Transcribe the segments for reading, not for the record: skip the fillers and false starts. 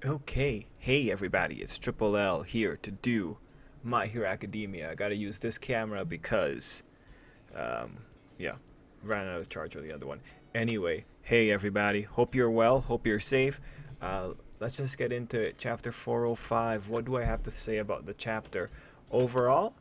Okay, hey everybody, it's Tripl-L here to do My Hero Academia. I gotta use this camera because, um, yeah, ran out of charge on the other one. Anyway, hey everybody, hope you're well, hope you're safe. Let's just get into it. Chapter 405. What do I have to say about the chapter? Overall,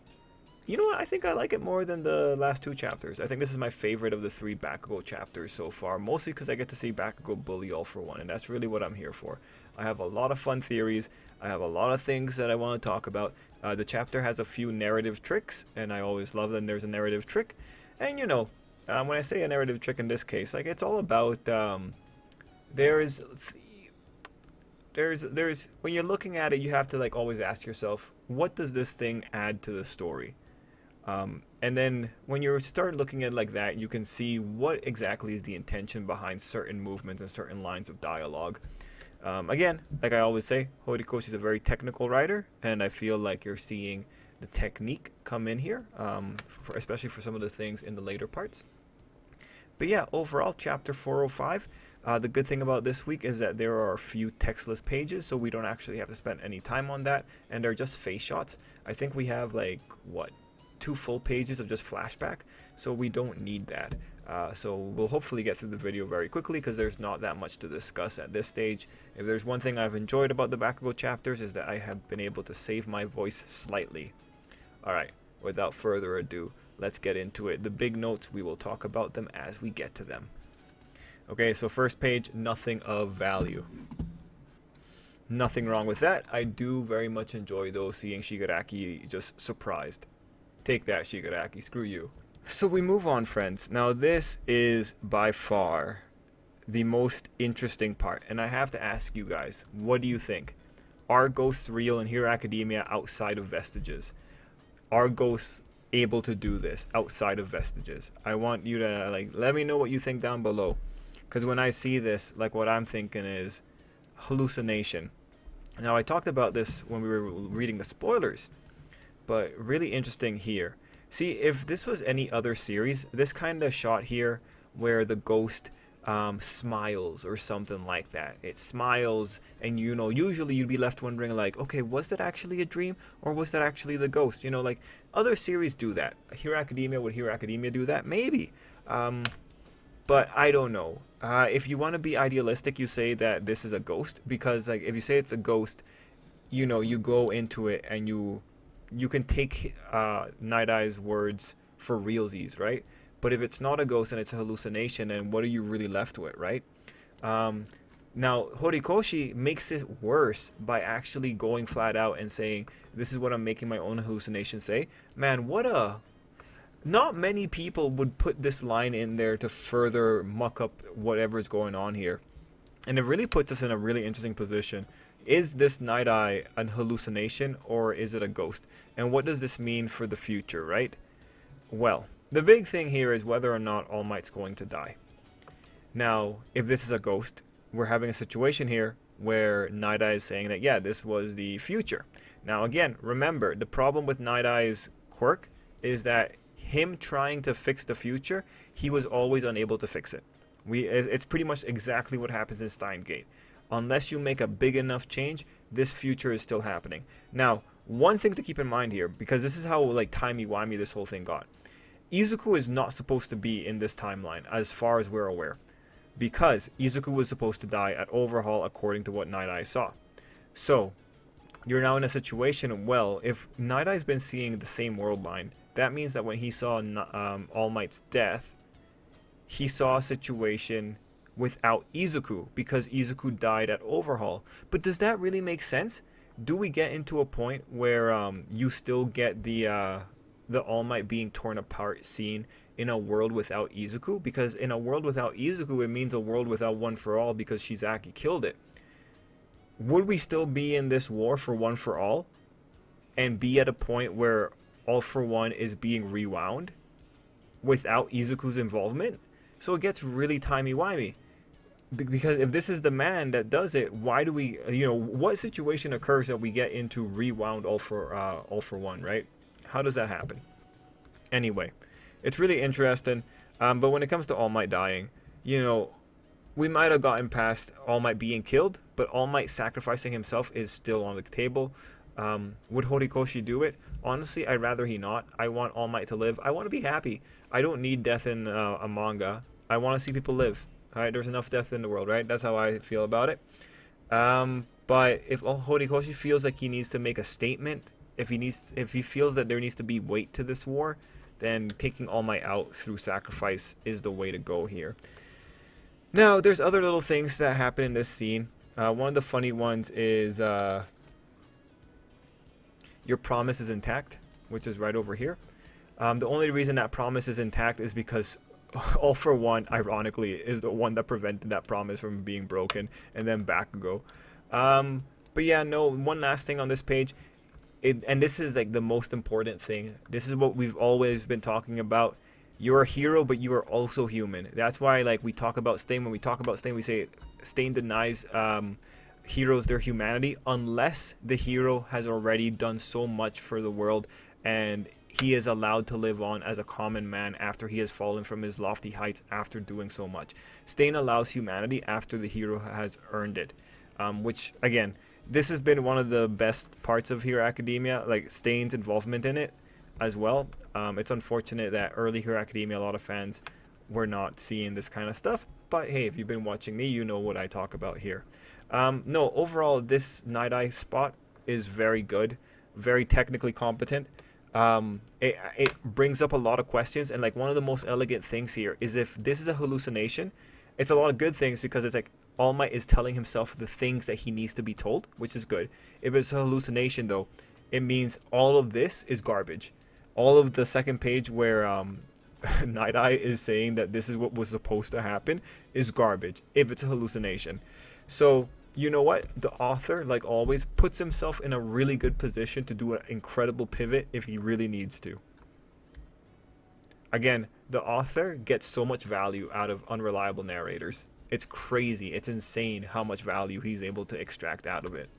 you know what? I think I like it more than the last two chapters. I think this is my favorite of the three Bakugo chapters so far, mostly because I get to see Bakugo bully all for one, and that's really what I'm here for. I have a lot of fun theories. I have a lot of things that I want to talk about. The chapter has a few narrative tricks, and I always love when there's a narrative trick. And when I say a narrative trick in this case, like it's all about there's there's when you're looking at it, you have to like always ask yourself, what does this thing add to the story? And then when you start looking at it like that, you can see what exactly is the intention behind certain movements and certain lines of dialogue. Again, like I always say, Horikoshi is a very technical writer, and I feel like you're seeing the technique come in here, especially for some of the things in the later parts. But yeah, overall, chapter 405. The good thing about this week is that there are a few textless pages, so we don't actually have to spend any time on that, and they're just face shots. I think we have like, what, 2 full pages of just flashback, so we don't need that. So we'll hopefully get through the video very quickly because there's not that much to discuss at this stage. If there's one thing I've enjoyed about the Bakugo chapters is that I have been able to save my voice slightly. Alright, without further ado, let's get into it. The big notes, we will talk about them as we get to them. Okay, so first page, nothing of value. Nothing wrong with that. I do very much enjoy though seeing Shigaraki just surprised. Take that, Shigaraki, screw you. So we move on, friends. Now this is by far the most interesting part, and I have to ask you guys, what do you think? Are ghosts real in Hero Academia outside of Vestiges? Are ghosts able to do this outside of Vestiges? I want you to let me know what you think down below, because when I see this, like what I'm thinking is hallucination. Now I talked about this when we were reading the spoilers, but really interesting here. See, if this was any other series, this kind of shot here where the ghost smiles or something like that. It smiles, and usually you'd be left wondering like, okay, was that actually a dream or was that actually the ghost? Like other series do that. Hero Academia, would Hero Academia do that? Maybe. But I don't know. If you want to be idealistic, you say that this is a ghost, because like if you say it's a ghost, you go into it and you can take Night Eye's words for realsies, right? But if it's not a ghost and it's a hallucination, then what are you really left with, right? Now, Horikoshi makes it worse by actually going flat out and saying, this is what I'm making my own hallucination say. Man, not many people would put this line in there to further muck up whatever's going on here. And it really puts us in a really interesting position. Is this Night Eye an hallucination or is it a ghost? And what does this mean for the future, right? Well, the big thing here is whether or not All Might's going to die. Now, if this is a ghost, we're having a situation here where Night Eye is saying that, yeah, this was the future. Now, again, remember, the problem with Night Eye's quirk is that him trying to fix the future, he was always unable to fix it. It's pretty much exactly what happens in Steingate. Unless you make a big enough change, this future is still happening. Now, one thing to keep in mind here, because this is how like timey-wimey this whole thing got. Izuku is not supposed to be in this timeline, as far as we're aware. Because Izuku was supposed to die at Overhaul according to what Night Eye saw. So, you're now in a situation, well, if Night Eye's been seeing the same world line, that means that when he saw All Might's death, he saw a situation without Izuku, because Izuku died at Overhaul. But does that really make sense? Do we get into a point where you still get the All Might being torn apart scene in a world without Izuku? Because in a world without Izuku, it means a world without One For All, because Shizaki killed it. Would we still be in this war for One For All and be at a point where All For One is being rewound without Izuku's involvement? So it gets really timey-wimey. Because if this is the man that does it, why do we, what situation occurs that we get into rewound All For One, right? How does that happen? Anyway, it's really interesting. But when it comes to All Might dying, we might have gotten past All Might being killed, but All Might sacrificing himself is still on the table. Would Horikoshi do it? Honestly, I'd rather he not. I want All Might to live. I want to be happy. I don't need death in a manga. I want to see people live. Alright, there's enough death in the world, right? That's how I feel about it. But if Horikoshi feels like he needs to make a statement, if he feels that there needs to be weight to this war, then taking All Might out through sacrifice is the way to go here. Now, there's other little things that happen in this scene. One of the funny ones is your promise is intact, which is right over here. The only reason that promise is intact is because All for One, ironically, is the one that prevented that promise from being broken, and then Bakugo. But yeah, no, one last thing on this page, and this is like the most important thing. This is what we've always been talking about. You're a hero, but you are also human. That's why, like, we talk about Stain. When we talk about Stain, we say Stain denies heroes their humanity unless the hero has already done so much for the world and he is allowed to live on as a common man after he has fallen from his lofty heights after doing so much. Stain allows humanity after the hero has earned it, which, again, this has been one of the best parts of Hero Academia, like Stain's involvement in it as well. It's unfortunate that early Hero Academia, a lot of fans were not seeing this kind of stuff, but hey, if you've been watching me, you know what I talk about here. No, overall, this Night Eye spot is very good, very technically competent. It brings up a lot of questions, and like one of the most elegant things here is if this is a hallucination, it's a lot of good things because it's like All Might is telling himself the things that he needs to be told, which is good. If it's a hallucination, though, it means all of this is garbage. All of the second page where Night Eye is saying that this is what was supposed to happen is garbage if it's a hallucination. So, you know what? The author, like always, puts himself in a really good position to do an incredible pivot if he really needs to. Again, the author gets so much value out of unreliable narrators. It's crazy. It's insane how much value he's able to extract out of it.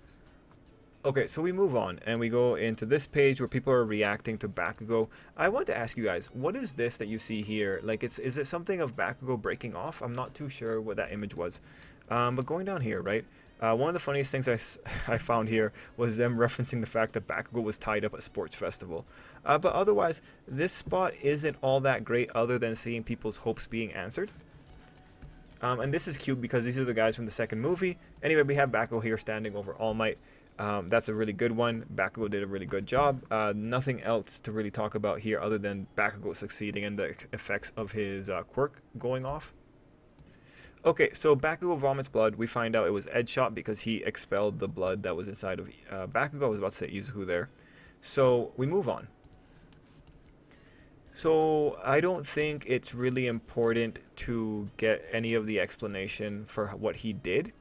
Okay, so we move on and we go into this page where people are reacting to Bakugo. I want to ask you guys, what is this that you see here? Like, is it something of Bakugo breaking off? I'm not too sure what that image was. But going down here, right? One of the funniest things I found here was them referencing the fact that Bakugo was tied up at Sports Festival. But otherwise, this spot isn't all that great other than seeing people's hopes being answered. And this is cute because these are the guys from the second movie. Anyway, we have Bakugo here standing over All Might. That's a really good one. Bakugo did a really good job. Nothing else to really talk about here other than Bakugo succeeding and the effects of his quirk going off. Okay, so Bakugo vomits blood. We find out it was Edge shot because he expelled the blood that was inside of Bakugo. I was about to say Izuku there. So we move on. So I don't think it's really important to get any of the explanation for what he did.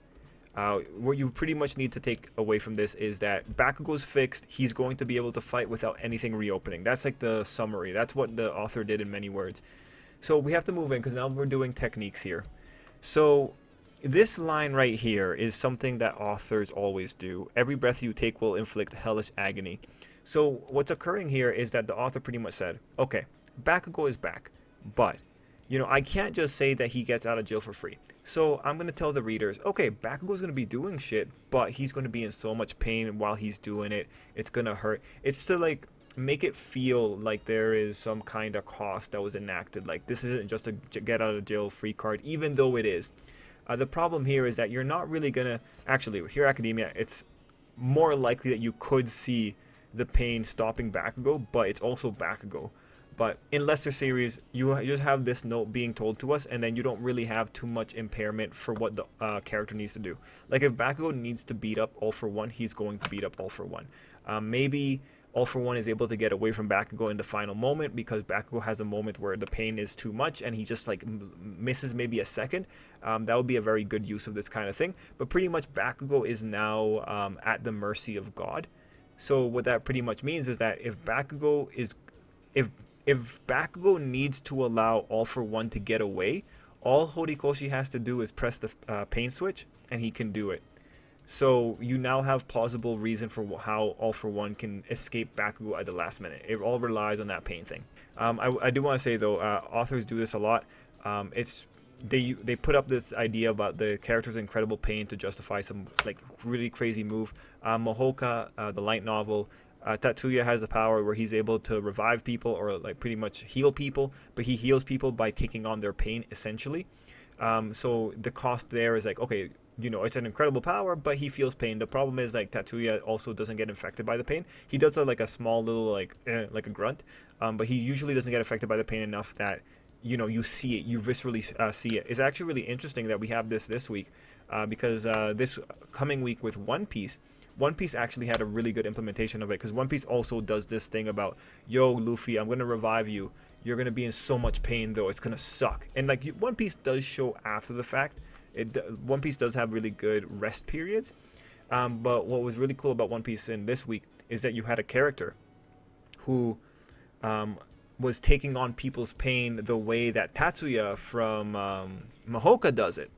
What you pretty much need to take away from this is that Bakugo's fixed. He's going to be able to fight without anything reopening. That's like the summary. That's what the author did in many words. So we have to move in because now we're doing techniques here. So this line right here is something that authors always do. Every breath you take will inflict hellish agony. So what's occurring here is that the author pretty much said, okay, Bakugo is back, but you know, I can't just say that he gets out of jail for free. So I'm going to tell the readers, okay, Bakugo's going to be doing shit, but he's going to be in so much pain while he's doing it. It's going to hurt. It's to like make it feel like there is some kind of cost that was enacted. Like this isn't just a get out of jail free card, even though it is. The problem here is that you're not really going to, actually, with Hero Academia, it's more likely that you could see the pain stopping Bakugo, but it's also Bakugo. But in lesser series, you just have this note being told to us, and then you don't really have too much impairment for what the character needs to do. Like if Bakugo needs to beat up All for One, he's going to beat up All for One. Maybe All for One is able to get away from Bakugo in the final moment because Bakugo has a moment where the pain is too much and he just like misses maybe a second. That would be a very good use of this kind of thing. But pretty much Bakugo is now at the mercy of God. So what that pretty much means is that if Bakugo needs to allow All for One to get away, all Horikoshi has to do is press the pain switch and he can do it. So you now have plausible reason for how All for One can escape Bakugo at the last minute. It all relies on that pain thing. I do want to say though, authors do this a lot. It's they put up this idea about the character's incredible pain to justify some like really crazy move. Mahoka, the light novel, Tatsuya has the power where he's able to revive people or like pretty much heal people, but he heals people by taking on their pain essentially. So the cost there is like, okay, you know, it's an incredible power, but he feels pain. The problem is like Tatsuya also doesn't get infected by the pain. He does like a small little like a grunt, but he usually doesn't get affected by the pain enough that, you know, you see it, you viscerally see it. It's actually really interesting that we have this week, because this coming week with One Piece. One Piece actually had a really good implementation of it, because One Piece also does this thing about, yo, Luffy, I'm going to revive you. You're going to be in so much pain, though. It's going to suck. And, like, One Piece does show after the fact. One Piece does have really good rest periods. But what was really cool about One Piece in this week is that you had a character who was taking on people's pain the way that Tatsuya from Mahoka does it.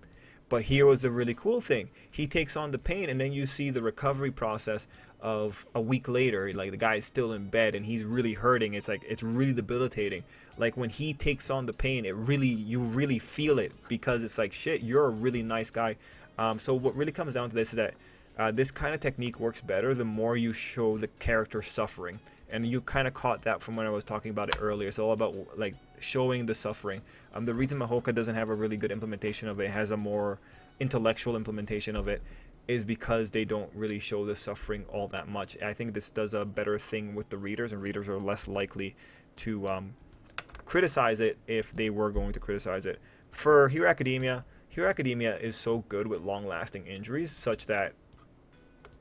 But here was the really cool thing. He takes on the pain, and then you see the recovery process of a week later. Like, the guy is still in bed, and he's really hurting. It's like, it's really debilitating. Like, when he takes on the pain, you really feel it, because it's like, shit, you're a really nice guy. So what really comes down to this is that this kind of technique works better the more you show the character suffering. And you kind of caught that from when I was talking about it earlier. It's all about like showing the suffering. The reason Mahoka doesn't have a really good implementation of it, has a more intellectual implementation of it, is because they don't really show the suffering all that much. I think this does a better thing with the readers, and readers are less likely to criticize it if they were going to criticize it. For Hero Academia is so good with long-lasting injuries, such that,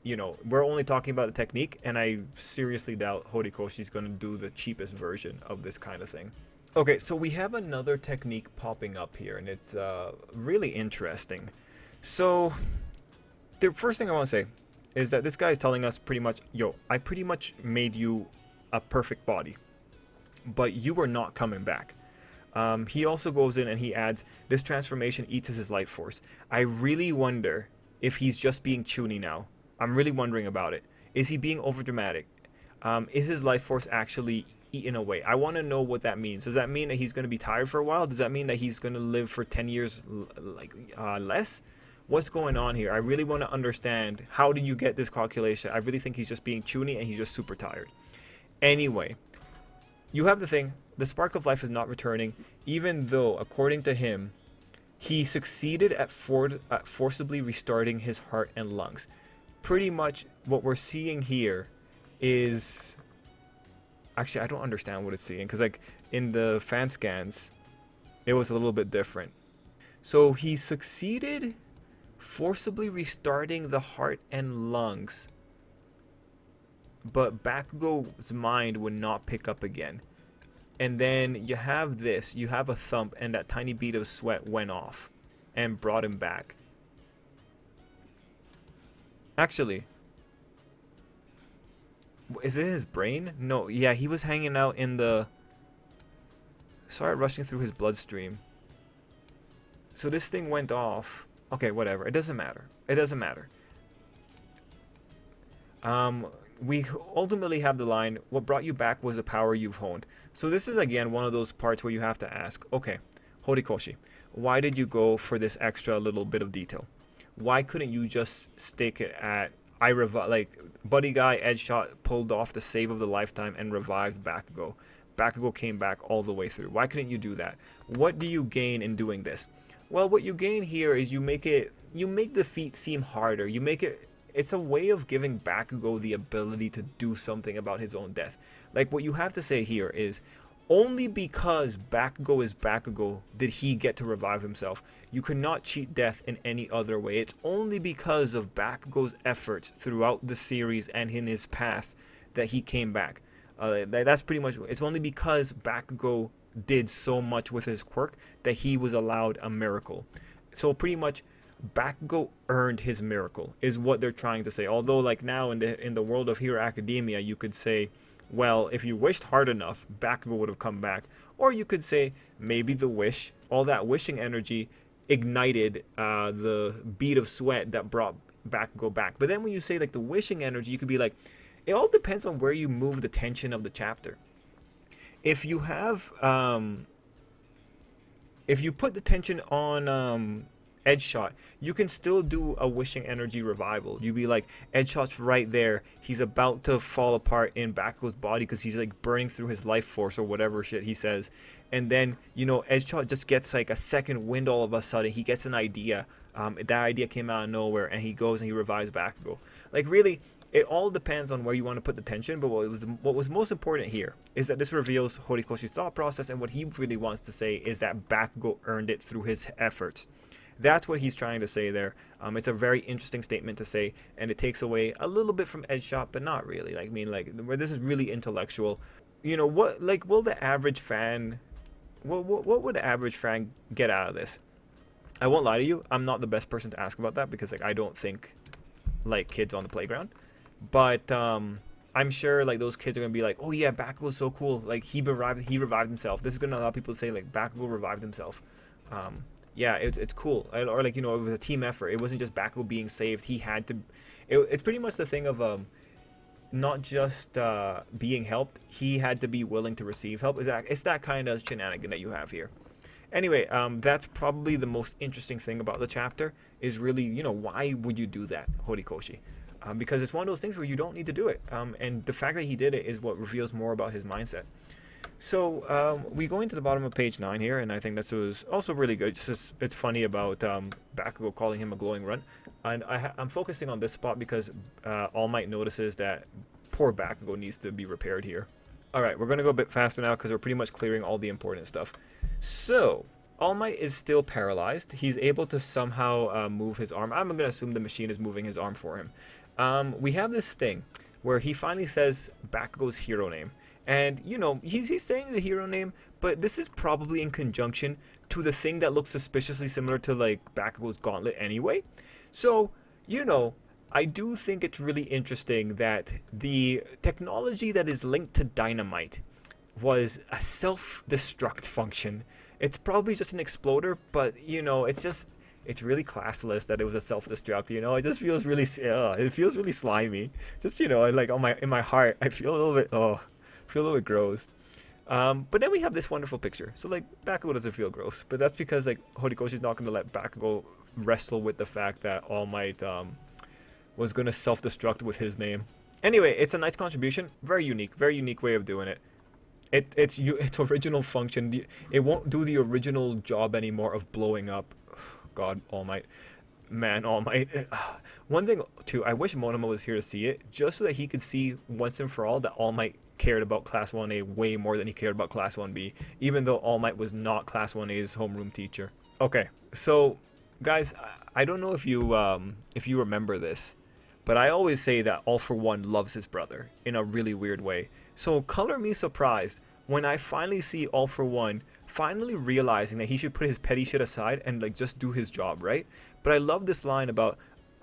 you know, we're only talking about the technique, and I seriously doubt Horikoshi's going to do the cheapest version of this kind of thing. Okay, so we have another technique popping up here, and it's really interesting. So, the first thing I want to say is that this guy is telling us pretty much, yo, I pretty much made you a perfect body, but you were not coming back. He also goes in and he adds, this transformation eats his life force. I really wonder if he's just being chuny now. I'm really wondering about it. Is he being overdramatic? Is his life force actually eaten away? I want to know what that means. Does that mean that he's going to be tired for a while? Does that mean that he's going to live for 10 years less? What's going on here? I really want to understand, how did you get this calculation? I really think he's just being chuny and he's just super tired. Anyway, you have the thing. The spark of life is not returning, even though, according to him, he succeeded at forcibly restarting his heart and lungs. Pretty much what we're seeing here is, actually, I don't understand what it's seeing, because like in the fan scans it was a little bit different. So he succeeded forcibly restarting the heart and lungs, but Bakugo's mind would not pick up again. And then you have this, you have a thump, and that tiny bead of sweat went off and brought him back. Actually, is it his brain? No, yeah, he was hanging out in the... started rushing through his bloodstream. So this thing went off. Okay, whatever. It doesn't matter. It doesn't matter. We ultimately have the line, what brought you back was the power you've honed. So this is, again, one of those parts where you have to ask, okay, Horikoshi, why did you go for this extra little bit of detail? Why couldn't you just stick it at, like, buddy guy, edge shot, pulled off the save of the lifetime and revived Bakugo. Bakugo came back all the way through. Why couldn't you do that? What do you gain in doing this? Well, what you gain here is you make the feat seem harder. It's a way of giving Bakugo the ability to do something about his own death. Like, what you have to say here is, only because Bakugo is Bakugo did he get to revive himself. You cannot cheat death in any other way. It's only because of Bakugo's efforts throughout the series and in his past that he came back. That's pretty much, it's only because Bakugo did so much with his quirk that he was allowed a miracle. So pretty much Bakugo earned his miracle is what they're trying to say. Although, like, now in the world of Hero Academia, you could say, well, if you wished hard enough, Bakugo would have come back. Or you could say, maybe the wish, all that wishing energy ignited the bead of sweat that brought Bakugo back. But then when you say, like, the wishing energy, you could be like, it all depends on where you move the tension of the chapter. If you have if you put the tension on Edge Shot, you can still do a wishing energy revival. You'd be like, Edge Shot's right there. He's about to fall apart in Bakugo's body because he's like burning through his life force or whatever shit he says. And then, you know, Edge Shot just gets like a second wind all of a sudden. He gets an idea. That idea came out of nowhere, and he goes and he revives Bakugo. Like, really, it all depends on where you want to put the tension, but what was most important here is that this reveals Horikoshi's thought process, and what he really wants to say is that Bakugo earned it through his efforts. That's what he's trying to say there. It's a very interesting statement to say, and it takes away a little bit from Edge Shot, but not really. Like, I mean, like, where this is really intellectual. You know, what, like, will the average fan, what would the average fan get out of this? I won't lie to you, I'm not the best person to ask about that, because, like, I don't think like kids on the playground. But I'm sure like those kids are gonna be like, oh yeah, Bakugo's so cool. Like he revived himself. This is gonna allow people to say like Bakugo revived himself. Yeah, it's cool. Or like, you know, it was a team effort. It wasn't just Bakugo being saved. He had to. It's pretty much the thing of not just being helped. He had to be willing to receive help. It's that kind of shenanigan that you have here. Anyway, that's probably the most interesting thing about the chapter is really, you know, why would you do that, Horikoshi? Because it's one of those things where you don't need to do it. And the fact that he did it is what reveals more about his mindset. So we go into the bottom of page 9 here, and I think that was also really good. Just it's funny about Bakugo calling him a glowing runt. And I'm focusing on this spot because All Might notices that poor Bakugo needs to be repaired here. Alright, we're going to go a bit faster now because we're pretty much clearing all the important stuff. So, All Might is still paralyzed. He's able to somehow move his arm. I'm going to assume the machine is moving his arm for him. We have this thing where he finally says Bakugo's hero name. And, you know, he's saying the hero name, but this is probably in conjunction to the thing that looks suspiciously similar to, like, Bakugo's gauntlet anyway. So, you know, I do think it's really interesting that the technology that is linked to dynamite was a self-destruct function. It's probably just an exploder, but, you know, it's really classless that it was a self-destruct, you know. It just feels really, it feels really slimy. Just, you know, like in my heart, I feel a little bit gross. But then we have this wonderful picture. So like Bakugo doesn't feel gross, but that's because like Horikoshi's not gonna let Bakugo wrestle with the fact that All Might was gonna self-destruct with his name. Anyway, it's a nice contribution, very unique way of doing it. Its original function. It won't do the original job anymore of blowing up. God, All Might. Man, All Might. One thing, too, I wish Monoma was here to see it, just so that he could see once and for all that All Might cared about Class 1A way more than he cared about Class 1B, even though All Might was not Class 1A's homeroom teacher. Okay, so, guys, I don't know if you remember this, but I always say that All For One loves his brother in a really weird way. So color me surprised when I finally see All For One finally realizing that he should put his petty shit aside and like just do his job, right? But I love this line about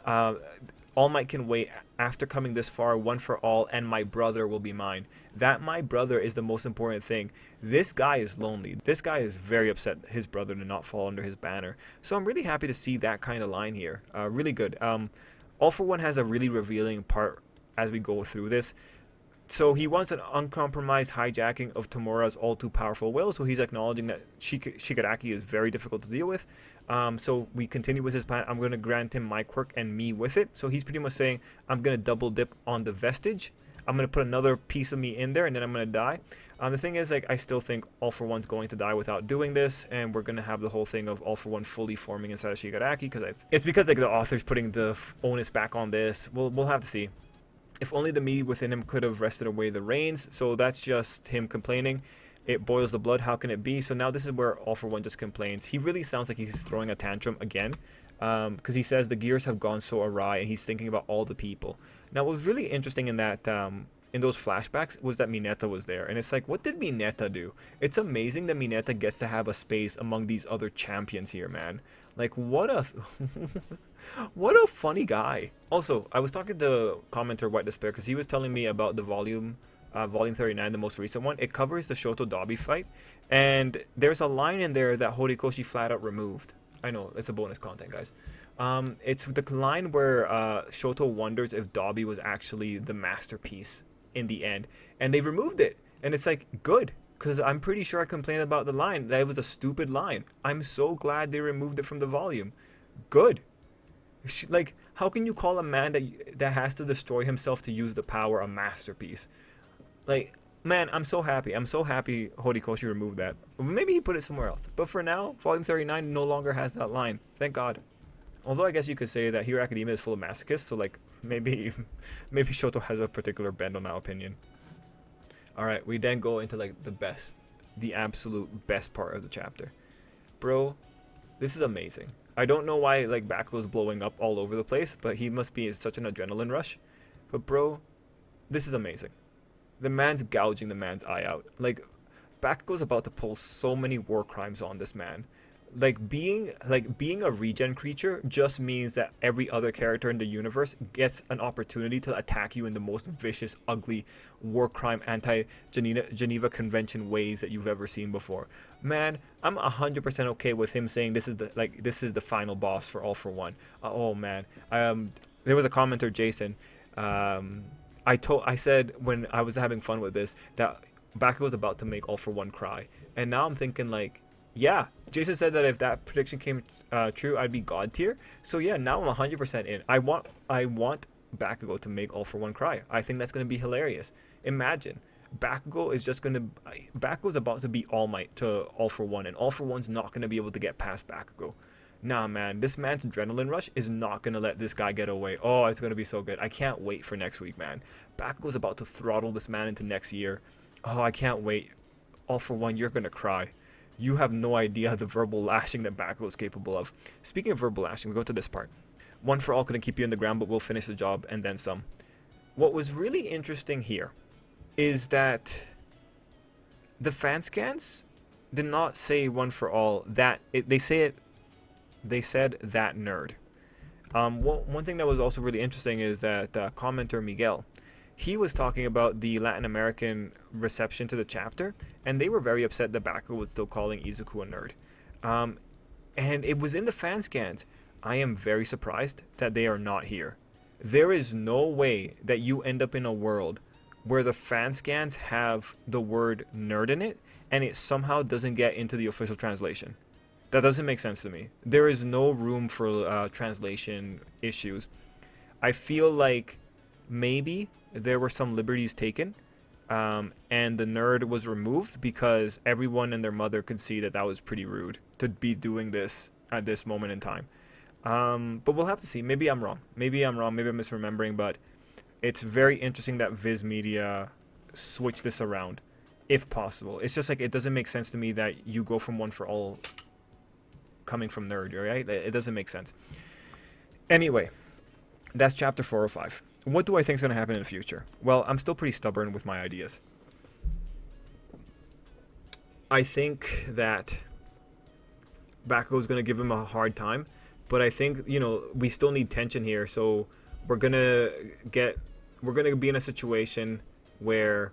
All Might can wait after coming this far, one for all, and my brother will be mine. That my brother is the most important thing. This guy is lonely. This guy is very upset his brother did not fall under his banner. So I'm really happy to see that kind of line here. Really good. All For One has a really revealing part as we go through this. So he wants an uncompromised hijacking of Tamura's all-too-powerful will, so he's acknowledging that Shigaraki is very difficult to deal with. So we continue with his plan. I'm going to grant him my quirk and me with it. So he's pretty much saying, I'm going to double dip on the vestige. I'm going to put another piece of me in there, and then I'm going to die. The thing is, like, I still think All For One's going to die without doing this, and we're going to have the whole thing of All For One fully forming inside of Shigaraki, because it's because like the author's putting the onus back on this. We'll have to see. If only the me within him could have wrested away the reins. So that's just him complaining. It boils the blood. How can it be? So now this is where All For One just complains. He really sounds like he's throwing a tantrum again. Because he says the gears have gone so awry and he's thinking about all the people. Now what was really interesting in that in those flashbacks was that Mineta was there. And it's like, what did Mineta do? It's amazing that Mineta gets to have a space among these other champions here, man. Like, what a what a funny guy. Also, I was talking to commenter White Despair because he was telling me about the volume 39, the most recent one. It covers the Shoto Dabi fight, and there's a line in there that Horikoshi flat out removed. I know, it's a bonus content, guys. It's the line where Shoto wonders if Dabi was actually the masterpiece in the end, and they removed it. And it's like, good, because I'm pretty sure I complained about the line. That it was a stupid line. I'm so glad they removed it from the volume. Good. Like, how can you call a man that has to destroy himself to use the power a masterpiece? Like, man, I'm so happy. I'm so happy Horikoshi removed that. Maybe he put it somewhere else. But for now, Volume 39 no longer has that line. Thank God. Although I guess you could say that Hero Academia is full of masochists, so like maybe Shoto has a particular bend on that opinion. Alright, we then go into like the absolute best part of the chapter. Bro, this is amazing. I don't know why like Bakugo's blowing up all over the place, but he must be in such an adrenaline rush. But bro, this is amazing. The man's gouging the man's eye out. Like, Bakugo's about to pull so many war crimes on this man. Being a regen creature just means that every other character in the universe gets an opportunity to attack you in the most vicious, ugly, war crime, anti-Geneva Convention ways that you've ever seen before. Man, I'm 100% okay with him saying this is the final boss for All for One. Oh man, there was a commenter, Jason. I said when I was having fun with this that Bakugo was about to make All for One cry, and now I'm thinking like, yeah, Jason said that if that prediction came true, I'd be god tier. So yeah, now I'm 100% in. I want Bakugo to make All for One cry. I think that's gonna be hilarious. Imagine Bakugo's about to be All Might to All for One, and All for One's not gonna be able to get past Bakugo. Nah, man, this man's adrenaline rush is not gonna let this guy get away. Oh, it's gonna be so good. I can't wait for next week, man. Bakugo's about to throttle this man into next year. Oh, I can't wait. All for One, you're gonna cry. You have no idea the verbal lashing that Bakugo is capable of. Speaking of verbal lashing, we go to this part. One for All couldn't keep you in the ground, but we'll finish the job and then some. What was really interesting here is that the fan scans did not say One for All. They said that nerd. One thing that was also really interesting is that commenter Miguel, he was talking about the Latin American reception to the chapter, and they were very upset that Bakugo was still calling Izuku a nerd. And it was in the fan scans. I am very surprised that they are not here. There is no way that you end up in a world where the fan scans have the word nerd in it, and it somehow doesn't get into the official translation. That doesn't make sense to me. There is no room for translation issues. I feel like maybe there were some liberties taken, and the nerd was removed because everyone and their mother could see that was pretty rude to be doing this at this moment in time. But we'll have to see. Maybe I'm wrong. Maybe I'm misremembering, but it's very interesting that Viz Media switched this around, if possible. It's just like, it doesn't make sense to me that you go from One for All coming from nerd, right? It doesn't make sense. Anyway, that's chapter 405. What do I think is going to happen in the future? Well, I'm still pretty stubborn with my ideas. I think that Bakugo is going to give him a hard time, but I think, we still need tension here, so we're going to be in a situation where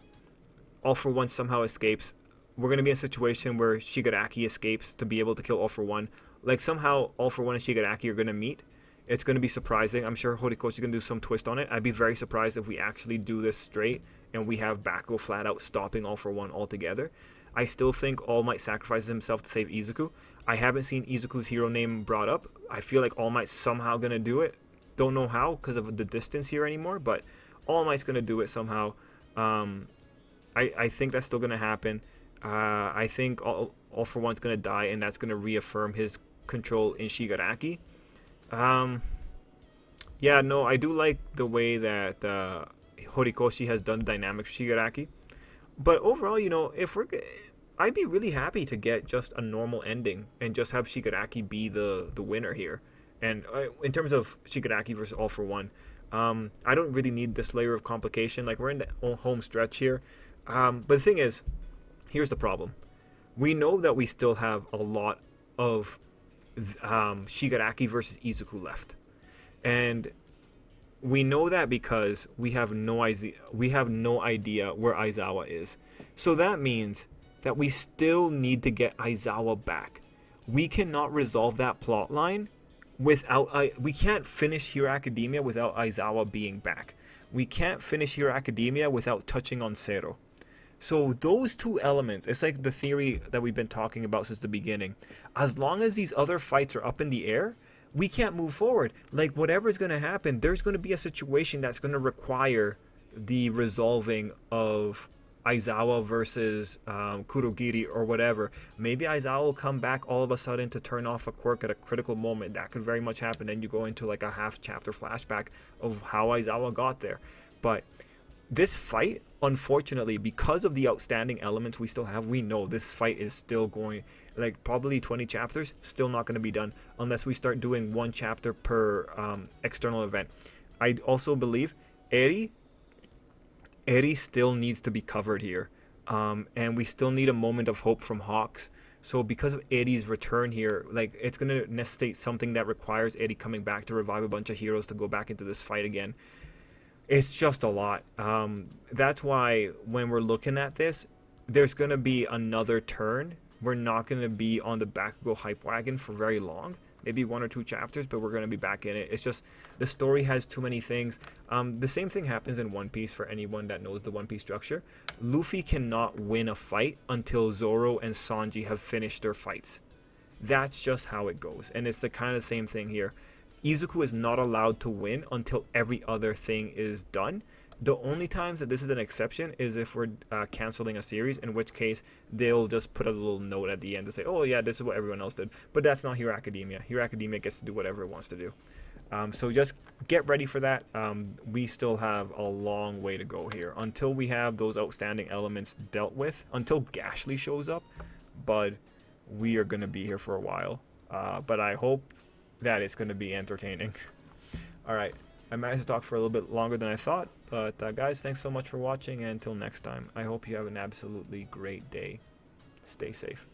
All for One somehow escapes. We're going to be in a situation where Shigaraki escapes to be able to kill All for One. Like, somehow All for One and Shigaraki are going to meet. It's going to be surprising. I'm sure Horikoshi is going to do some twist on it. I'd be very surprised if we actually do this straight and we have Bakugo flat out stopping All for One altogether. I still think All Might sacrifices himself to save Izuku. I haven't seen Izuku's hero name brought up. I feel like All Might's somehow going to do it. Don't know how because of the distance here anymore, but All Might's going to do it somehow. I think that's still going to happen. I think All for One's going to die, and that's going to reaffirm his control in Shigaraki. Yeah, no, I do like the way that Horikoshi has done the dynamics of Shigaraki. But overall, I'd be really happy to get just a normal ending and just have Shigaraki be the winner here. And in terms of Shigaraki versus All for One, I don't really need this layer of complication. Like, we're in the home stretch here. But the thing is, here's the problem. We know that we still have a lot of Shigaraki versus Izuku left, and we know that because we have no idea where Aizawa is. So that means that we still need to get Aizawa back. We cannot resolve that plot line we can't finish Hero Academia without Aizawa being back. We can't finish Hero Academia without touching on Zero. So those two elements, it's like the theory that we've been talking about since the beginning. As long as these other fights are up in the air, we can't move forward. Like whatever's going to happen, there's going to be a situation that's going to require the resolving of Aizawa versus Kurogiri or whatever. Maybe Aizawa will come back all of a sudden to turn off a quirk at a critical moment. That could very much happen. Then you go into like a half chapter flashback of how Aizawa got there. But this fight, unfortunately, because of the outstanding elements we still have, we know this fight is still going, like probably 20 chapters, still not going to be done unless we start doing one chapter per external event. I also believe Eri still needs to be covered here. And we still need a moment of hope from Hawks. So because of Eri's return here, like it's going to necessitate something that requires Eri coming back to revive a bunch of heroes to go back into this fight again. It's just a lot. That's why when we're looking at this, there's going to be another turn. We're not going to be on the Bakugo hype wagon for very long. Maybe 1 or 2 chapters, but we're going to be back in it. It's just the story has too many things. The same thing happens in One Piece for anyone that knows the One Piece structure. Luffy cannot win a fight until Zoro and Sanji have finished their fights. That's just how it goes. And it's the kind of same thing here. Izuku is not allowed to win until every other thing is done. The only times that this is an exception is if we're canceling a series, in which case they'll just put a little note at the end to say, oh yeah, this is what everyone else did. But that's not Hero Academia. Hero Academia gets to do whatever it wants to do. So just get ready for that. We still have a long way to go here until we have those outstanding elements dealt with, until Gashly shows up. But we are going to be here for a while. But I hope that it's going to be entertaining. All right. I managed to talk for a little bit longer than I thought, but guys, thanks so much for watching, and until next time, I hope you have an absolutely great day. Stay safe.